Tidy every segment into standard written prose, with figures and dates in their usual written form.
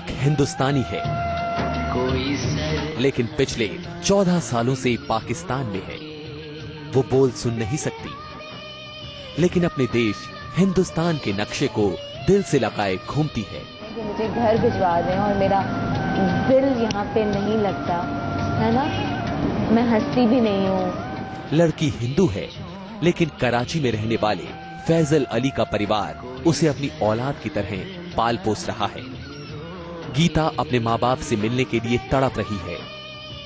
एक हिंदुस्तानी है, लेकिन पिछले 14 सालों से पाकिस्तान में है। वो बोल सुन नहीं सकती, लेकिन अपने देश हिंदुस्तान के नक्शे को दिल से लगाए घूमती है। मुझे घर भिजवा दें और मेरा दिल यहाँ पे नहीं लगता है ना, मैं हंसती भी नहीं हूँ। लड़की हिंदू है, लेकिन कराची में रहने वाले फैजल अली का परिवार उसे अपनी औलाद की तरह पाल पोस रहा है। गीता अपने माँ बाप से मिलने के लिए तड़प रही है।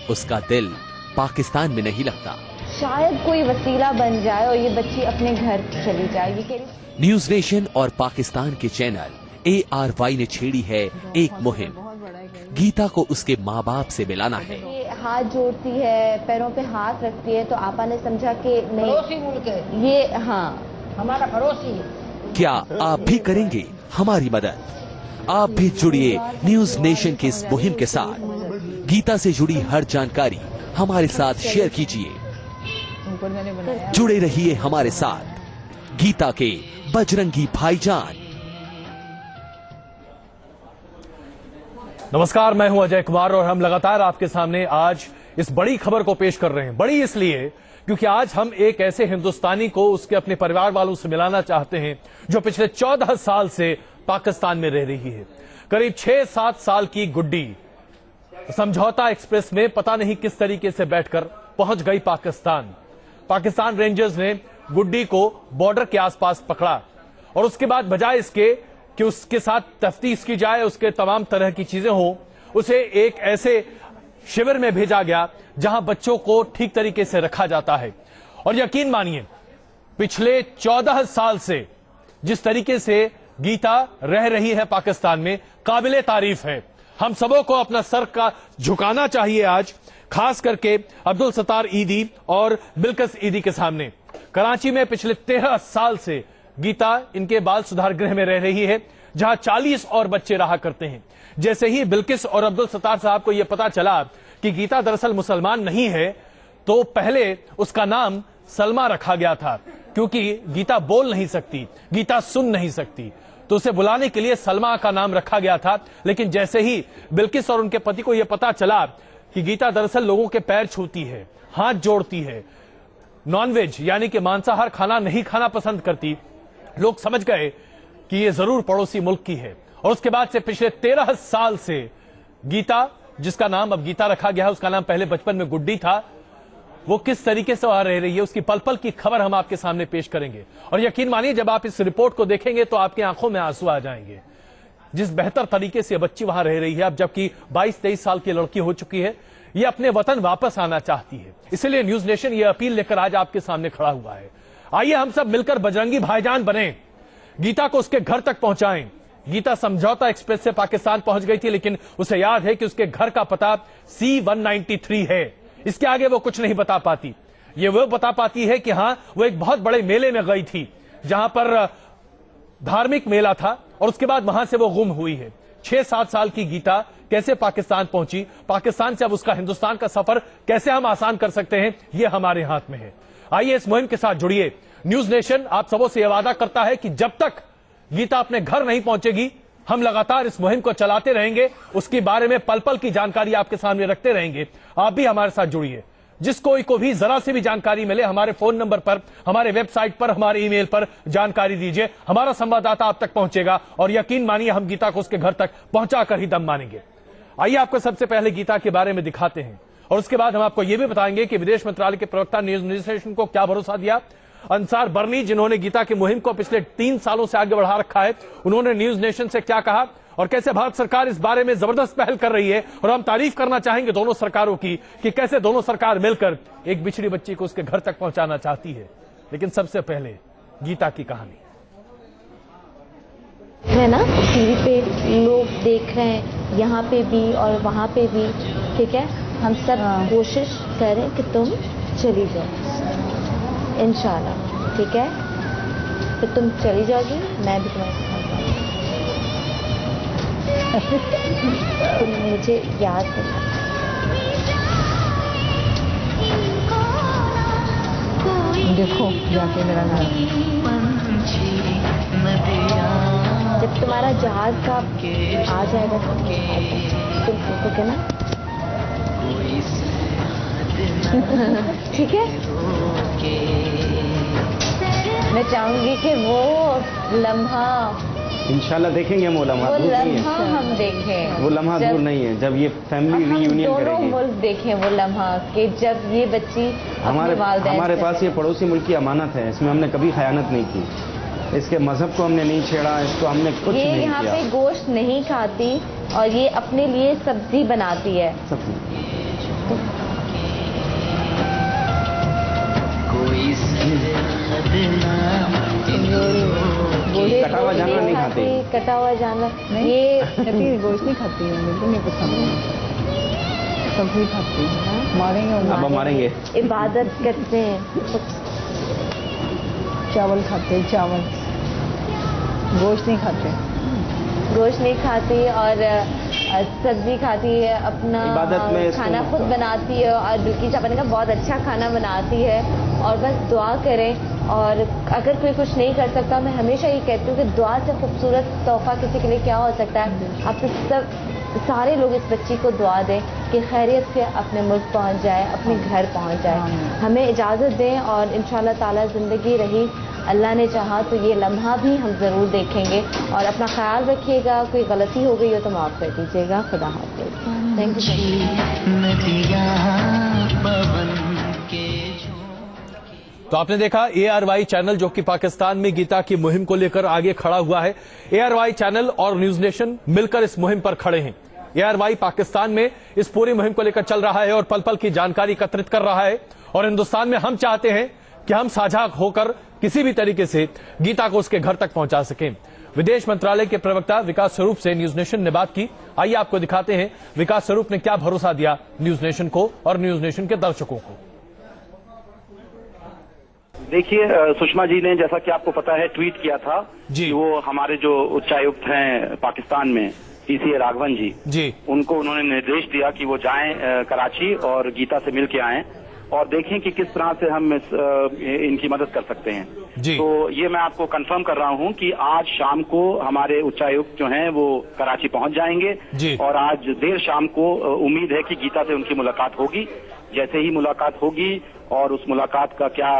उसका दिल पाकिस्तान में नहीं लगता। शायद कोई वसीला बन जाए और ये बच्ची अपने घर चली जाएगी। न्यूज नेशन और पाकिस्तान के चैनल ARY ने छेड़ी है एक मुहिम। गीता को उसके माँ बाप से मिलाना है। ये हाथ जोड़ती है, पैरों पे हाथ रखती है, तो आपा ने समझा कि नहीं, ये हाँ हमारा पड़ोसी। क्या आप भी करेंगे हमारी मदद? आप भी जुड़िए न्यूज नेशन की इस मुहिम के साथ। गीता से जुड़ी हर जानकारी हमारे साथ शेयर कीजिए। जुड़े रहिए हमारे साथ। गीता के बजरंगी भाईजान। नमस्कार, मैं हूं अजय कुमार और हम लगातार आपके सामने आज इस बड़ी खबर को पेश कर रहे हैं। बड़ी इसलिए क्योंकि आज हम एक ऐसे हिंदुस्तानी को उसके अपने परिवार वालों से मिलाना चाहते हैं जो पिछले 14 साल से पाकिस्तान में रह रही है। करीब 6-7 साल की गुड्डी समझौता एक्सप्रेस में पता नहीं किस तरीके से बैठकर पहुंच गई पाकिस्तान। पाकिस्तान रेंजर्स ने गुड्डी को बॉर्डर के आसपास पकड़ा और उसके बाद बजाय इसके कि उसके साथ तफ्तीश की जाए, उसके तमाम तरह की चीजें हो, उसे एक ऐसे शिविर में भेजा गया जहां बच्चों को ठीक तरीके से रखा जाता है। और यकीन मानिए, पिछले 14 साल से जिस तरीके से गीता रह रही है पाकिस्तान में, काबिले तारीफ है। हम सबों को अपना सर का झुकाना चाहिए आज, खास करके अब्दुल सत्तार ईदी और बिल्किस ईदी के सामने। कराची में पिछले 13 साल से गीता इनके बाल सुधार गृह में रह रही है, जहां 40 और बच्चे रहा करते हैं। जैसे ही बिल्किस और अब्दुल सत्तार साहब को यह पता चला कि गीता दरअसल मुसलमान नहीं है, तो पहले उसका नाम सलमा रखा गया था, क्योंकि गीता बोल नहीं सकती, गीता सुन नहीं सकती, तो उसे बुलाने के लिए सलमा का नाम रखा गया था। लेकिन जैसे ही बिल्किस और उनके पति को यह पता चला कि गीता दरअसल लोगों के पैर छूती है, हाथ जोड़ती है, नॉनवेज यानी कि मांसाहार खाना नहीं खाना पसंद करती, लोग समझ गए कि ये जरूर पड़ोसी मुल्क की है। और उसके बाद से पिछले 13 साल से गीता, जिसका नाम अब गीता रखा गया है, उसका नाम पहले बचपन में गुड्डी था, वो किस तरीके से वहां रह रही है, उसकी पल पल की खबर हम आपके सामने पेश करेंगे। और यकीन मानिए, जब आप इस रिपोर्ट को देखेंगे तो आपकी आंखों में आंसू आ जाएंगे। जिस बेहतर तरीके से बच्ची वहां रह रही है, अब जबकि 22-23 साल की लड़की हो चुकी है, ये अपने वतन वापस आना चाहती है। इसलिए न्यूज नेशन ये अपील लेकर आज आपके सामने खड़ा हुआ है। आइए हम सब मिलकर बजरंगी भाईजान बने, गीता को उसके घर तक पहुंचाएं। गीता समझौता एक्सप्रेस से पाकिस्तान पहुंच गई थी, लेकिन उसे याद है कि उसके घर का पता C-193 है। इसके आगे वो कुछ नहीं बता पाती। ये वो बता पाती है कि हां, वो एक बहुत बड़े मेले में गई थी, जहां पर धार्मिक मेला था, और उसके बाद वहां से वो गुम हुई है। 6-7 साल की गीता कैसे पाकिस्तान पहुंची, पाकिस्तान से अब उसका हिंदुस्तान का सफर कैसे हम आसान कर सकते हैं, ये हमारे हाथ में है। आइए इस मुहिम के साथ जुड़िए। न्यूज नेशन आप सबों से यह वादा करता है कि जब तक गीता अपने घर नहीं पहुंचेगी, हम लगातार इस मुहिम को चलाते रहेंगे, उसके बारे में पल पल की जानकारी आपके सामने रखते रहेंगे। आप भी हमारे साथ जुड़िए। जिस कोई को भी जरा सी भी जानकारी मिले, हमारे फोन नंबर पर, हमारे वेबसाइट पर, हमारे ईमेल पर जानकारी दीजिए। हमारा संवाददाता आप तक पहुंचेगा और यकीन मानिए, हम गीता को उसके घर तक पहुंचाकर ही दम मानेंगे। आइए आपको सबसे पहले गीता के बारे में दिखाते हैं, और उसके बाद हम आपको यह भी बताएंगे कि विदेश मंत्रालय के प्रवक्ता न्यूज नेशन को क्या भरोसा दिया। अंसार बर्नी, जिन्होंने गीता की मुहिम को पिछले 3 सालों से आगे बढ़ा रखा है, उन्होंने न्यूज नेशन से क्या कहा और कैसे भारत सरकार इस बारे में जबरदस्त पहल कर रही है। और हम तारीफ करना चाहेंगे दोनों सरकारों की कि कैसे दोनों सरकार मिलकर एक बिछड़ी बच्ची को उसके घर तक पहुंचाना चाहती है। लेकिन सबसे पहले गीता की कहानी है ना, टीवी पे लोग देख रहे हैं, यहाँ पे भी और वहाँ पे भी। ठीक है, हम सब कोशिश करें कि तुम चली जाओ इंशाल्लाह। ठीक है, तो तुम चली जाओगी, मैं भी तुम्हारे साथ तुम मुझे याद करना। देखो जाके मेरा घर, जब तुम्हारा जहाज का आ जाएगा तो ओके ना? ठीक है। मैं चाहूंगी कि वो लम्हा इंशाल्लाह देखेंगे हम, वो लम्हा हम देखें। वो लम्हा दूर नहीं है जब ये फैमिली रियूनियन करेगी। दोनों मुल्क देखें वो लम्हा कि जब ये बच्ची हमारे पास ये पड़ोसी मुल्क की अमानत है, इसमें हमने कभी खयानत नहीं की, इसके मजहब को हमने नहीं छेड़ा, इसको हमने कुछ नहीं किया। ये यहाँ पे गोश्त नहीं खाती और ये अपने लिए सब्जी बनाती है। कटा हुआ जानवर नहीं खाती, कटा हुआ जानवर ये गोश्त नहीं खाती है, बिल्कुल नहीं पसंद, सब्जी खाती है। मारेंगे अब मारेंगे। इबादत करते हैं, चावल खाते हैं, चावल, गोश्त नहीं खाते, गोश्त नहीं खाती और सब्जी खाती है, अपना खाना खुद बनाती है और दुल्की चावल का बहुत अच्छा खाना बनाती है। और बस दुआ करें, और अगर कोई कुछ नहीं कर सकता, मैं हमेशा ये कहती हूँ कि दुआ से खूबसूरत तोहफा किसी के लिए क्या हो सकता है। आप सब सारे लोग इस बच्ची को दुआ दें कि खैरियत से अपने मुल्क पहुँच जाए, अपने घर पहुँच जाए। हमें इजाज़त दें और इंशाअल्लाह ताला ज़िंदगी रही, अल्लाह ने चाहा तो ये लम्हा भी हम ज़रूर देखेंगे। और अपना ख्याल रखिएगा, कोई गलती हो गई हो तो माफ़ कर दीजिएगा। खुदा हाफ़िज़। Thank you. तो आपने देखा ARY चैनल जो कि पाकिस्तान में गीता की मुहिम को लेकर आगे खड़ा हुआ है। ARY चैनल और न्यूज नेशन मिलकर इस मुहिम पर खड़े हैं। ARY पाकिस्तान में इस पूरी मुहिम को लेकर चल रहा है और पल पल की जानकारी एकत्रित कर रहा है। और हिंदुस्तान में हम चाहते हैं कि हम साझा होकर किसी भी तरीके से गीता को उसके घर तक पहुंचा सकें। विदेश मंत्रालय के प्रवक्ता विकास स्वरूप से न्यूज नेशन ने बात की। आइए आपको दिखाते हैं विकास स्वरूप ने क्या भरोसा दिया न्यूज नेशन को और न्यूज नेशन के दर्शकों को। देखिए, सुषमा जी ने जैसा कि आपको पता है ट्वीट किया था जी, वो हमारे जो उच्चायुक्त हैं पाकिस्तान में TCA राघवन जी, उनको उन्होंने निर्देश दिया कि वो जाएं कराची और गीता से मिल के आएं और देखें कि किस तरह से हम इनकी मदद कर सकते हैं जी। तो ये मैं आपको कंफर्म कर रहा हूं कि आज शाम को हमारे उच्चायुक्त जो हैं वो कराची पहुंच जाएंगे जी। और आज देर शाम को उम्मीद है कि गीता से उनकी मुलाकात होगी। जैसे ही मुलाकात होगी और उस मुलाकात का क्या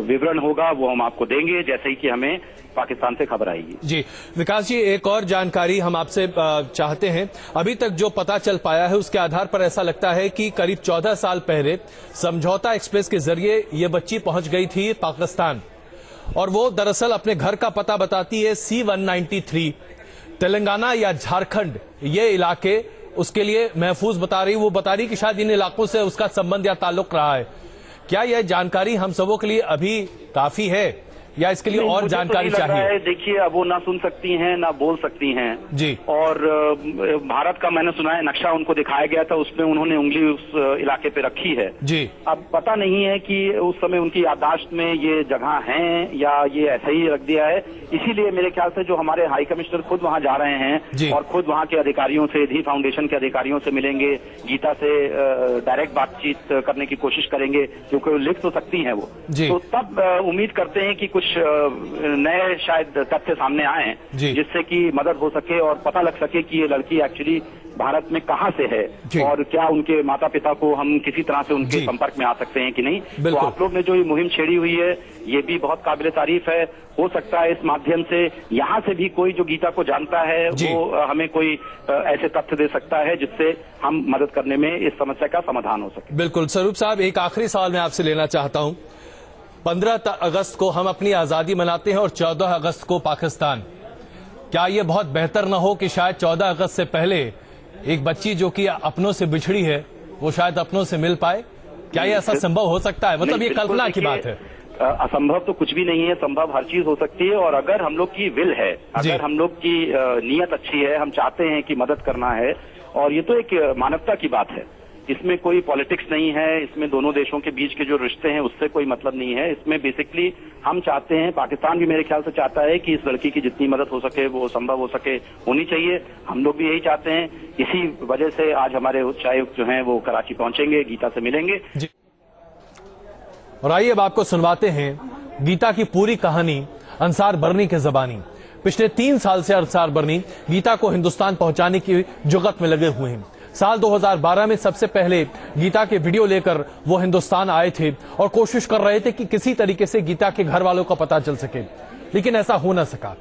विवरण होगा वो हम आपको देंगे जैसे ही कि हमें पाकिस्तान से खबर आएगी। जी विकास जी, एक और जानकारी हम आपसे चाहते हैं। अभी तक जो पता चल पाया है उसके आधार पर ऐसा लगता है कि करीब 14 साल पहले समझौता एक्सप्रेस के जरिए ये बच्ची पहुंच गई थी पाकिस्तान और वो दरअसल अपने घर का पता बताती है C-193 तेलंगाना या झारखंड, ये इलाके उसके लिए महफूज बता रही। वो बता रही कि शायद इन इलाकों से उसका संबंध या ताल्लुक रहा है। क्या यह जानकारी हम सबों के लिए अभी काफी है या इसके लिए और जानकारी चाहिए? देखिए, अब वो ना सुन सकती हैं ना बोल सकती हैं जी। और भारत का मैंने सुना है नक्शा उनको दिखाया गया था, उसमें उन्होंने उंगली उस इलाके पे रखी है जी। अब पता नहीं है कि उस समय उनकी याददाश्त में ये जगह है या ये ऐसा ही रख दिया है। इसीलिए मेरे ख्याल से जो हमारे हाई कमिश्नर खुद वहां जा रहे हैं और खुद वहां के अधिकारियों से, धी फाउंडेशन के अधिकारियों से मिलेंगे, गीता से डायरेक्ट बातचीत करने की कोशिश करेंगे क्योंकि लिख तो सकती हैं वो। तो तब उम्मीद करते हैं कि कुछ नए शायद तथ्य सामने आए जिससे कि मदद हो सके और पता लग सके कि ये लड़की एक्चुअली भारत में कहां से है और क्या उनके माता पिता को हम किसी तरह से उनके संपर्क में आ सकते हैं कि नहीं। तो आप लोग ने जो ये मुहिम छेड़ी हुई है ये भी बहुत काबिल तारीफ है। हो सकता है इस माध्यम से यहाँ से भी कोई जो गीता को जानता है वो हमें कोई ऐसे तथ्य दे सकता है जिससे हम मदद करने में इस समस्या का समाधान हो सके। बिल्कुल स्वरूप साहब, एक आखिरी सवाल मैं आपसे लेना चाहता हूँ। 15 अगस्त को हम अपनी आजादी मनाते हैं और 14 अगस्त को पाकिस्तान। क्या ये बहुत बेहतर न हो कि शायद 14 अगस्त से पहले एक बच्ची जो कि अपनों से बिछड़ी है वो शायद अपनों से मिल पाए? क्या ये ऐसा संभव हो सकता है? मतलब ये कल्पना की बात है। असंभव तो कुछ भी नहीं है, संभव हर चीज हो सकती है। और अगर हम लोग की विल है, अगर हम लोग की नीयत अच्छी है, हम चाहते हैं कि मदद करना है, और ये तो एक मानवता की बात है, इसमें कोई पॉलिटिक्स नहीं है, इसमें दोनों देशों के बीच के जो रिश्ते हैं उससे कोई मतलब नहीं है। इसमें बेसिकली हम चाहते हैं, पाकिस्तान भी मेरे ख्याल से चाहता है कि इस लड़की की जितनी मदद हो सके वो संभव हो सके होनी चाहिए। हम लोग भी यही चाहते हैं। इसी वजह से आज हमारे उच्चायुक्त जो हैं वो कराची पहुंचेंगे, गीता से मिलेंगे। और आइए अब आपको सुनवाते हैं गीता की पूरी कहानी अंसार बरनी के जबानी। पिछले 3 साल से अंसार बर्नी गीता को हिंदुस्तान पहुंचाने की जुगत में लगे हुए हैं। साल 2012 में सबसे पहले गीता के वीडियो लेकर वो हिंदुस्तान आए थे और कोशिश कर रहे थे कि किसी तरीके से गीता के घर वालों का पता चल सके, लेकिन ऐसा हो न सका।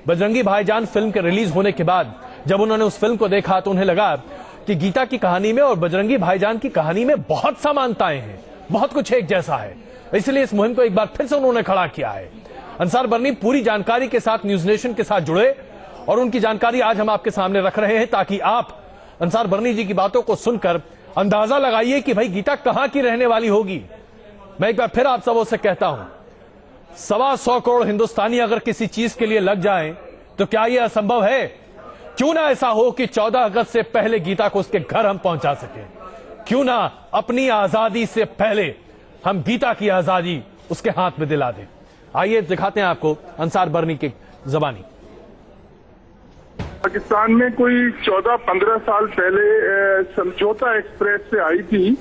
बजरंगी भाईजान फिल्म के रिलीज होने के बाद जब उन्होंने उस फिल्म को देखा तो उन्हें लगा कि गीता की कहानी में और बजरंगी भाईजान की कहानी में बहुत समानताएं हैं, बहुत कुछ एक जैसा है। इसलिए इस मुहिम को एक बार फिर से उन्होंने खड़ा किया है। अंसार बर्नी पूरी जानकारी के साथ न्यूज नेशन के साथ जुड़े और उनकी जानकारी आज हम आपके सामने रख रहे हैं ताकि आप अंसार बर्नी जी की बातों को सुनकर अंदाजा लगाइए कि भाई गीता कहां की रहने वाली होगी। मैं एक बार फिर आप सबों से कहता हूं, 125 करोड़ हिंदुस्तानी अगर किसी चीज के लिए लग जाएं तो क्या यह असंभव है? क्यों ना ऐसा हो कि 14 अगस्त से पहले गीता को उसके घर हम पहुंचा सके। क्यों ना अपनी आजादी से पहले हम गीता की आजादी उसके हाथ में दिला दें। आइए दिखाते हैं आपको अंसार बर्नी की जबानी। पाकिस्तान में कोई 14-15 साल पहले समझौता एक्सप्रेस से आई थी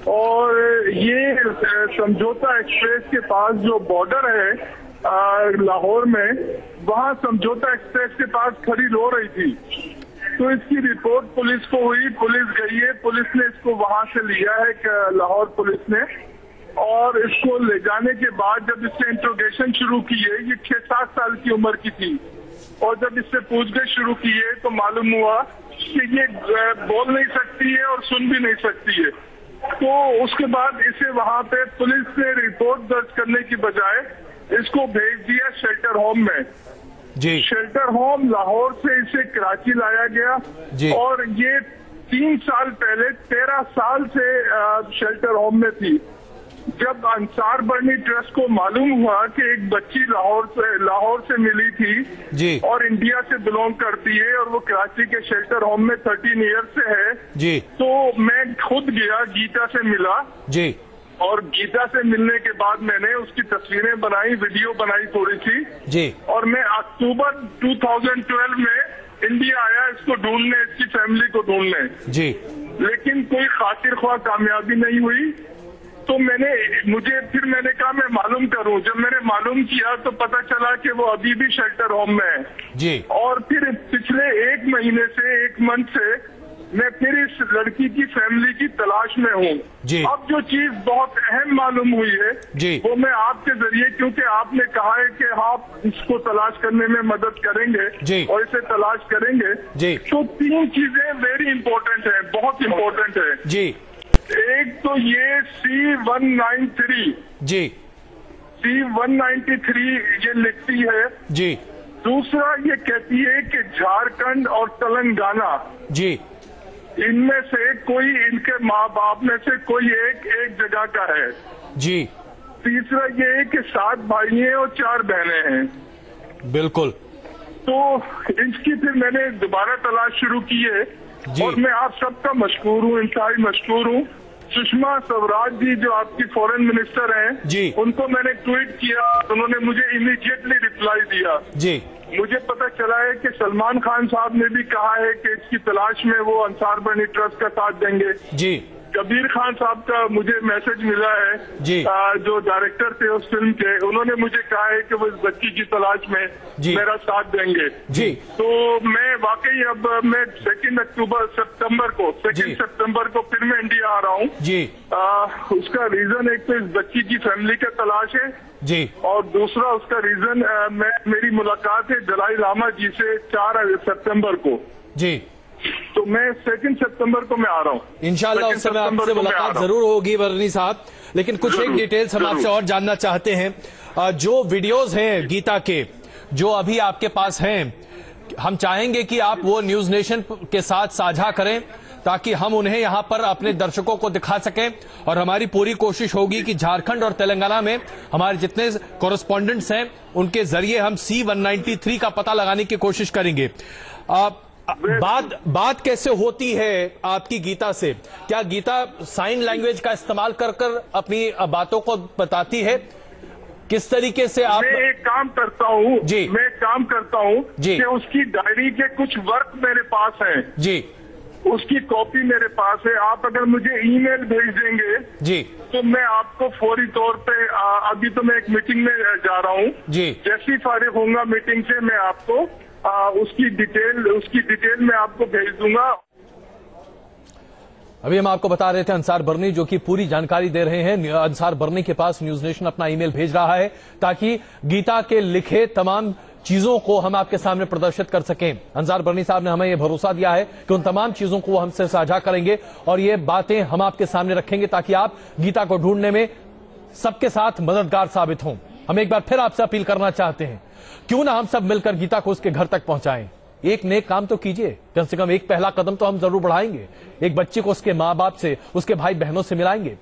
और ये समझौता एक्सप्रेस के पास जो बॉर्डर है लाहौर में, वहाँ समझौता एक्सप्रेस के पास खड़ी रो रही थी। तो इसकी रिपोर्ट पुलिस को हुई, पुलिस गई है, पुलिस ने इसको वहाँ से लिया है लाहौर पुलिस ने, और इसको ले जाने के बाद जब इससे इंट्रोगेशन शुरू की है, ये 6-7 साल की उम्र की थी, और जब इससे पूछताछ शुरू की है तो मालूम हुआ कि ये बोल नहीं सकती है और सुन भी नहीं सकती है। तो उसके बाद इसे वहाँ पे पुलिस ने रिपोर्ट दर्ज करने की बजाय इसको भेज दिया शेल्टर होम में जी। शेल्टर होम लाहौर से इसे कराची लाया गया जी। और ये 3 साल पहले 13 साल से शेल्टर होम में थी। जब अंसार बर्नी ट्रस्ट को मालूम हुआ कि एक बच्ची लाहौर से मिली थी जी। और इंडिया से बिलोंग करती है और वो कराची के शेल्टर होम में 13 ईयर से है जी। तो मैं खुद गया, गीता से मिला जी। और गीता से मिलने के बाद मैंने उसकी तस्वीरें बनाई, वीडियो बनाई थोड़ी सी जी। और मैं अक्टूबर 2012 में इंडिया आया इसको ढूंढने, इसकी फैमिली को ढूंढने जी। लेकिन कोई खातिर ख्वाह कामयाबी नहीं हुई। तो फिर मैंने कहा मैं मालूम करूं। जब मैंने मालूम किया तो पता चला कि वो अभी भी शेल्टर होम में है जी। और फिर पिछले 1 महीने से 1 मंथ से मैं फिर इस लड़की की फैमिली की तलाश में हूँ। अब जो चीज बहुत अहम मालूम हुई है जी। वो मैं आपके जरिए, क्योंकि आपने कहा है कि आप इसको तलाश करने में मदद करेंगे जी। और इसे तलाश करेंगे जी। तो 3 चीजें वेरी इंपॉर्टेंट है, बहुत इंपॉर्टेंट है जी। एक तो ये C-193 जी, C-193 ये लिखती है जी। दूसरा ये कहती है कि झारखंड और तेलंगाना जी, इनमें से कोई, इनके माँ बाप में से कोई एक जगह का है जी। तीसरा ये है कि 7 भाई हैं और 4 बहनें हैं। बिल्कुल। तो इसकी फिर मैंने दोबारा तलाश शुरू की है और मैं आप सबका मशकूर हूँ, इंतहाई मशकूर हूँ। सुषमा स्वराज जी जो आपकी फॉरेन मिनिस्टर हैं जी, उनको मैंने ट्वीट किया, उन्होंने मुझे इमीडिएटली रिप्लाई दिया जी। मुझे पता चला है कि सलमान खान साहब ने भी कहा है कि इसकी तलाश में वो अंसार बर्नी ट्रस्ट का साथ देंगे जी। कबीर खान साहब का मुझे मैसेज मिला है जी। जो डायरेक्टर थे उस फिल्म के, उन्होंने मुझे कहा है कि वो इस बच्ची की तलाश में मेरा साथ देंगे जी। तो मैं वाकई अब मैं 2 सितंबर को फिर मैं इंडिया आ रहा हूँ जी। उसका रीजन एक तो इस बच्ची की फैमिली का तलाश है जी, और दूसरा उसका रीजन मेरी मुलाकात है दलाई लामा जी से 4 सितंबर को जी। तो मैं 2 सितंबर को मैं आ रहा हूँ। इंशाल्लाह उस समय आपसे मुलाकात जरूर होगी बर्नी साहब। लेकिन कुछ एक डिटेल्स हम आपसे और जानना चाहते हैं। जो वीडियोस हैं गीता के जो अभी आपके पास हैं, हम चाहेंगे कि आप वो न्यूज नेशन के साथ साझा करें ताकि हम उन्हें यहां पर अपने दर्शकों को दिखा सकें। और हमारी पूरी कोशिश होगी कि झारखंड और तेलंगाना में हमारे जितने कॉरेस्पॉन्डेंट्स हैं उनके जरिए हम C-193 का पता लगाने की कोशिश करेंगे। बात कैसे होती है आपकी गीता से? क्या गीता साइन लैंग्वेज का इस्तेमाल कर अपनी बातों को बताती है? किस तरीके से आप? मैं एक काम करता हूँ जी, मैं एक काम करता हूँ जी, कि उसकी डायरी के कुछ वर्क मेरे पास हैं जी। उसकी कॉपी मेरे पास है। आप अगर मुझे ईमेल भेज देंगे जी तो मैं आपको फौरी तौर पे अभी तो मैं एक मीटिंग में जा रहा हूँ जी, जैसी फारिग होऊंगा मीटिंग से मैं आपको उसकी डिटेल मैं आपको भेज दूंगा। अभी हम आपको बता रहे थे अंसार बरनी जो कि पूरी जानकारी दे रहे हैं। अंसार बरनी के पास न्यूज नेशन अपना ईमेल भेज रहा है ताकि गीता के लिखे तमाम चीजों को हम आपके सामने प्रदर्शित कर सकें। अंसार बरनी साहब ने हमें यह भरोसा दिया है कि उन तमाम चीजों को वो हमसे साझा करेंगे और ये बातें हम आपके सामने रखेंगे ताकि आप गीता को ढूंढने में सबके साथ मददगार साबित हों। हम एक बार फिर आपसे अपील करना चाहते हैं, क्यों ना हम सब मिलकर गीता को उसके घर तक पहुंचाएं। एक नेक काम तो कीजिए, कम से कम एक पहला कदम तो हम जरूर बढ़ाएंगे। एक बच्चे को उसके माँ बाप से, उसके भाई बहनों से मिलाएंगे।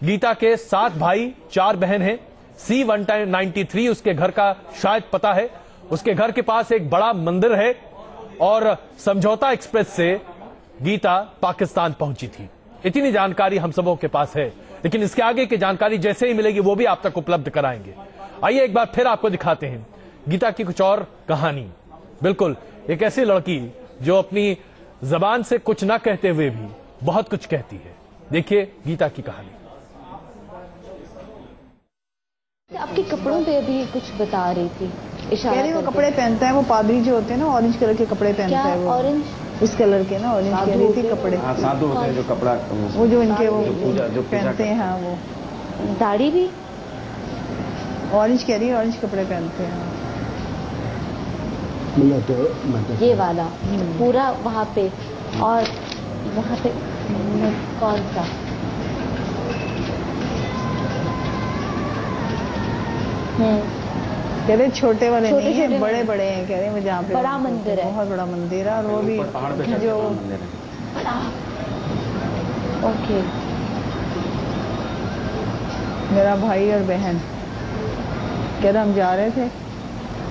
गीता के 7 भाई 4 बहन हैं। C193 उसके घर का शायद पता है। उसके घर के पास एक बड़ा मंदिर है और समझौता एक्सप्रेस से गीता पाकिस्तान पहुंची थी। इतनी जानकारी हम सबों के पास है, लेकिन इसके आगे की जानकारी जैसे ही मिलेगी वो भी आप तक उपलब्ध कराएंगे। आइए एक बार फिर आपको दिखाते हैं गीता की कुछ और कहानी। बिल्कुल एक ऐसी लड़की जो अपनी जबान से कुछ ना कहते हुए भी बहुत कुछ कहती है। देखिए गीता की कहानी। आपके कपड़ों पे अभी कुछ बता रही थी, इशारा वो कपड़े पहनता है, वो पादरी जो होते हैं ना ऑरेंज कलर के कपड़े पहनता है। वो ऑरेंज इस कलर के ना ऑरेंज कह रही थी कपड़े। हाँ, साधु होते हैं जो कपड़ा वो जो इनके वो पहनते हैं। हाँ वो दाढ़ी भी ऑरेंज कह रही है, ऑरेंज कपड़े पहनते हैं। ये वाला पूरा वहाँ पे, और वहाँ पे कौन सा कह रहे छोटे वाले नहीं है, बड़े बड़े हैं कह रहे हैं। जहाँ पे बड़ा मंदिर है, बहुत बड़ा मंदिर है। और वो भी जो ओके मेरा भाई और बहन कह रहे हम जा रहे थे,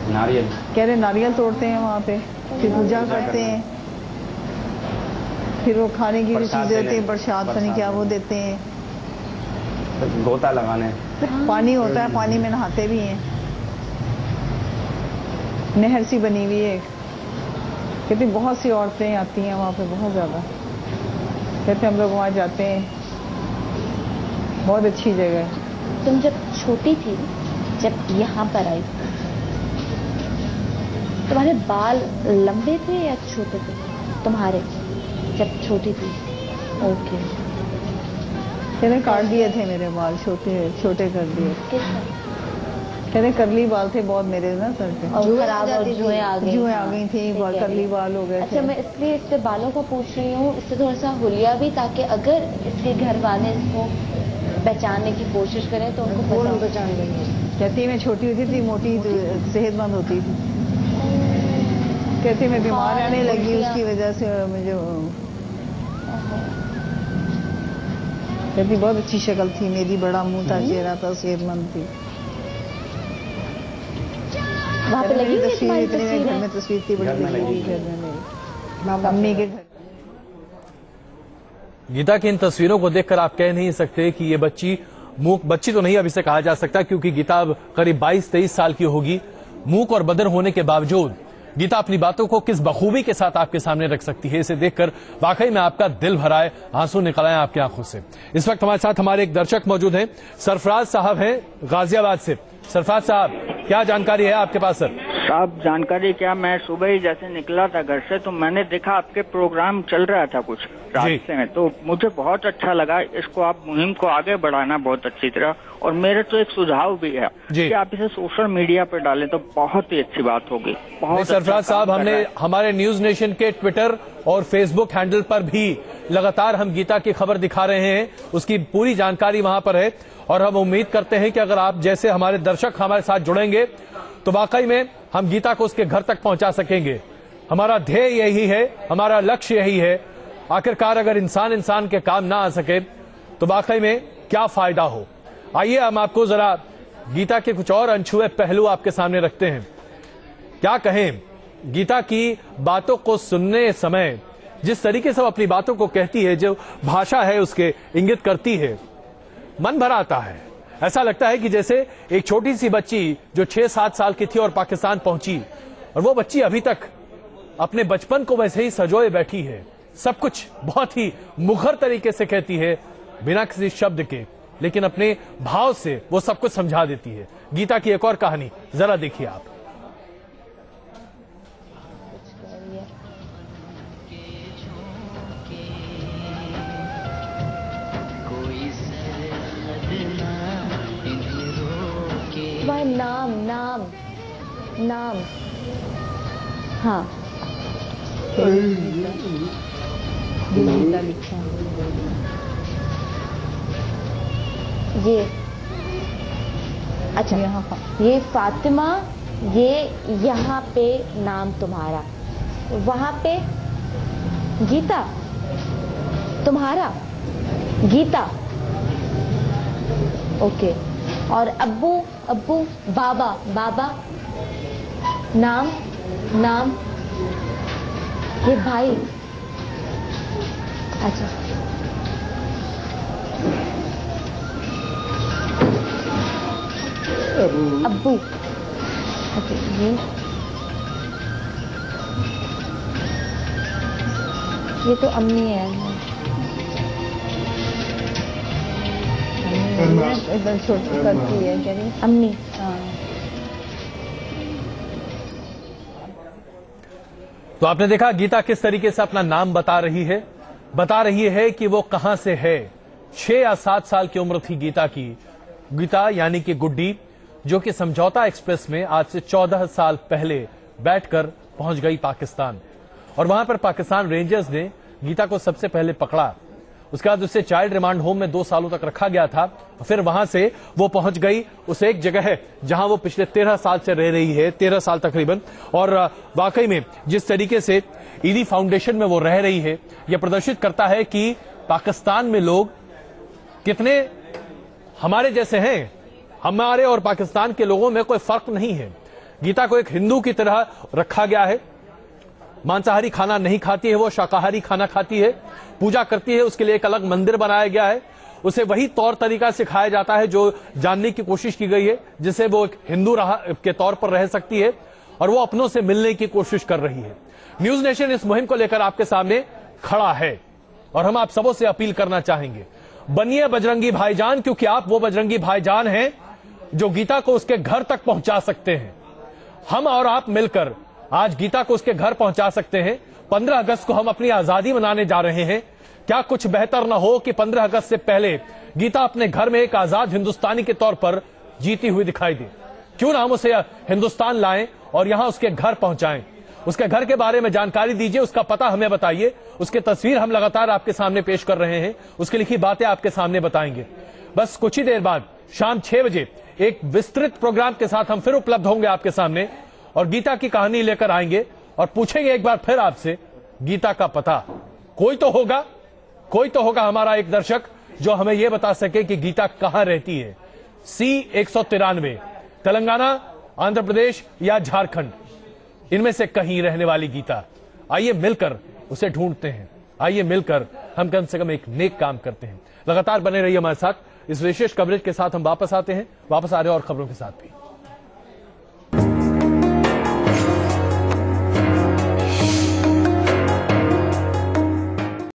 नारियल कह रहे नारियल तोड़ते हैं वहाँ पे, फिर पूजा करते हैं, फिर वो खाने की भी चीज देते हैं, प्रसाद पता क्या वो देते हैं, गोता लगाने, पानी होता है, पानी में नहाते भी हैं। नहर सी बनी हुई है। कहते बहुत सी औरतें आती हैं वहाँ पे, बहुत ज्यादा। कहते हम लोग वहाँ जाते हैं, बहुत अच्छी जगह है। तुम जब छोटी थी, जब यहाँ पर आई, तुम्हारे बाल लंबे थे या छोटे थे तुम्हारे जब छोटी थी? ओके। कहते काट दिए थे मेरे बाल, छोटे छोटे कर दिए। कहते करली बाल थे बहुत मेरे ना सर पे, जुएं आ गई थी, करली बाल हो गए। अच्छा, मैं इसलिए इससे बालों का पूछ रही हूँ, इससे थोड़ा सा हुलिया भी, ताकि अगर इसके घर वाले इसको पहचानने की कोशिश करें तो उनको पहचान लेंगे। कहती मैं छोटी होती थी, मोटी सेहतमंद होती थी। कहती मैं बीमार रहने लगी उसकी वजह से मुझे। कहती बहुत अच्छी शक्ल थी मेरी, बड़ा मुंह था, चेहरा था, सेहतमंद थी। वहाँ पे लगी तस्वीर, इतनी मेरे घर में तस्वीर थी, बड़ी लगी हुई घर में मेरी मम्मी के घर। गीता की इन तस्वीरों को देखकर आप कह नहीं सकते कि ये बच्ची बच्ची तो नहीं अब इसे कहा जा सकता, क्योंकि गीता अब करीब 22-23 साल की होगी। मूक और बधिर होने के बावजूद गीता अपनी बातों को किस बखूबी के साथ आपके सामने रख सकती है, इसे देखकर वाकई में आपका दिल भर आए, आंसू निकल आए आपकी आंखों से। इस वक्त हमारे साथ हमारे एक दर्शक मौजूद हैं, सरफराज साहब हैं गाजियाबाद से। सरफराज साहब, क्या जानकारी है आपके पास? सर साहब जानकारी क्या, मैं सुबह ही जैसे निकला था घर से तो मैंने देखा आपके प्रोग्राम चल रहा था कुछ रास्ते में, तो मुझे बहुत अच्छा लगा। इसको आप मुहिम को आगे बढ़ाना बहुत अच्छी तरह, और मेरे तो एक सुझाव भी है कि आप इसे सोशल मीडिया पर डालें तो बहुत ही अच्छी बात होगी। बहुत सरफराज साहब, हमने हमारे न्यूज नेशन के ट्विटर और फेसबुक हैंडल पर भी लगातार हम गीता की खबर दिखा रहे हैं, उसकी पूरी जानकारी वहां पर है, और हम उम्मीद करते हैं कि अगर आप जैसे हमारे दर्शक हमारे साथ जुड़ेंगे तो वाकई में हम गीता को उसके घर तक पहुंचा सकेंगे। हमारा ध्येय यही है, हमारा लक्ष्य यही है। आखिरकार अगर इंसान के काम ना आ सके तो वाकई में क्या फायदा हो। आइए हम आपको जरा गीता के कुछ और अनछुए पहलू आपके सामने रखते हैं। क्या कहें, गीता की बातों को सुनने समय जिस तरीके से वो अपनी बातों को कहती है, जो भाषा है उसके इंगित करती है, मन भर आता है। ऐसा लगता है कि जैसे एक छोटी सी बच्ची जो 6-7 साल की थी और पाकिस्तान पहुंची, और वो बच्ची अभी तक अपने बचपन को वैसे ही सजोए बैठी है। सब कुछ बहुत ही मुखर तरीके से कहती है, बिना किसी शब्द के, लेकिन अपने भाव से वो सब कुछ समझा देती है। गीता की एक और कहानी जरा देखिए आप। वह नाम नाम नाम, हाँ गीता लिखा ये, अच्छा ये फातिमा, ये यहाँ पे नाम तुम्हारा, वहां पे गीता, तुम्हारा गीता, ओके। और अब्बू अब्बू, बाबा बाबा, नाम नाम, ये भाई, अच्छा अब्बू, ओके। ये तो अम्मी है, एकदम छोटी करती है, क्या नहीं अम्मी। तो आपने देखा गीता किस तरीके से अपना नाम बता रही है कि वो कहां से है। 6 या 7 साल की उम्र थी गीता की। गीता यानी कि गुड्डी, जो कि समझौता एक्सप्रेस में आज से 14 साल पहले बैठकर पहुंच गई पाकिस्तान, और वहां पर पाकिस्तान रेंजर्स ने गीता को सबसे पहले पकड़ा। उसके बाद उसे चाइल्ड रिमांड होम में 2 सालों तक रखा गया था। फिर वहां से वो पहुंच गई उस एक जगह है जहां वो पिछले 13 साल से रह रही है, 13 साल तकरीबन। और वाकई में जिस तरीके से ईदी फाउंडेशन में वो रह रही है, यह प्रदर्शित करता है कि पाकिस्तान में लोग कितने हमारे जैसे हैं। हमारे और पाकिस्तान के लोगों में कोई फर्क नहीं है। गीता को एक हिंदू की तरह रखा गया है। मांसाहारी खाना नहीं खाती है, वो शाकाहारी खाना खाती है, पूजा करती है, उसके लिए एक अलग मंदिर बनाया गया है। उसे वही तौर तरीका सिखाया जाता है जो जानने की कोशिश की गई है, जिससे वो एक हिंदू के तौर पर रह सकती है, और वो अपनों से मिलने की कोशिश कर रही है। न्यूज नेशन इस मुहिम को लेकर आपके सामने खड़ा है, और हम आप सबों से अपील करना चाहेंगे, बनिए बजरंगी भाईजान, क्योंकि आप वो बजरंगी भाईजान हैं जो गीता को उसके घर तक पहुंचा सकते हैं। हम और आप मिलकर आज गीता को उसके घर पहुंचा सकते हैं। 15 अगस्त को हम अपनी आजादी मनाने जा रहे हैं। क्या कुछ बेहतर ना हो कि 15 अगस्त से पहले गीता अपने घर में एक आजाद हिंदुस्तानी के तौर पर जीती हुई दिखाई दे। क्यों ना हम उसे हिंदुस्तान लाएं और यहां उसके घर पहुंचाएं। उसके घर के बारे में जानकारी दीजिए, उसका पता हमें बताइए, उसकी तस्वीर हम लगातार आपके सामने पेश कर रहे हैं, उसकी लिखी बातें आपके सामने बताएंगे। बस कुछ ही देर बाद शाम 6 बजे एक विस्तृत प्रोग्राम के साथ हम फिर उपलब्ध होंगे आपके सामने, और गीता की कहानी लेकर आएंगे और पूछेंगे एक बार फिर आपसे, गीता का पता कोई तो होगा हमारा एक दर्शक जो हमें यह बता सके कि गीता कहां रहती है। C-193, तेलंगाना, आंध्र प्रदेश या झारखंड, इनमें से कहीं रहने वाली गीता। आइए मिलकर उसे ढूंढते हैं, आइए मिलकर हम कम से कम एक नेक काम करते हैं। लगातार बने रहिए हमारे साथ। इस विशेष कवरेज के साथ हम वापस आते हैं, वापस आ रहे हैं और खबरों के साथ भी।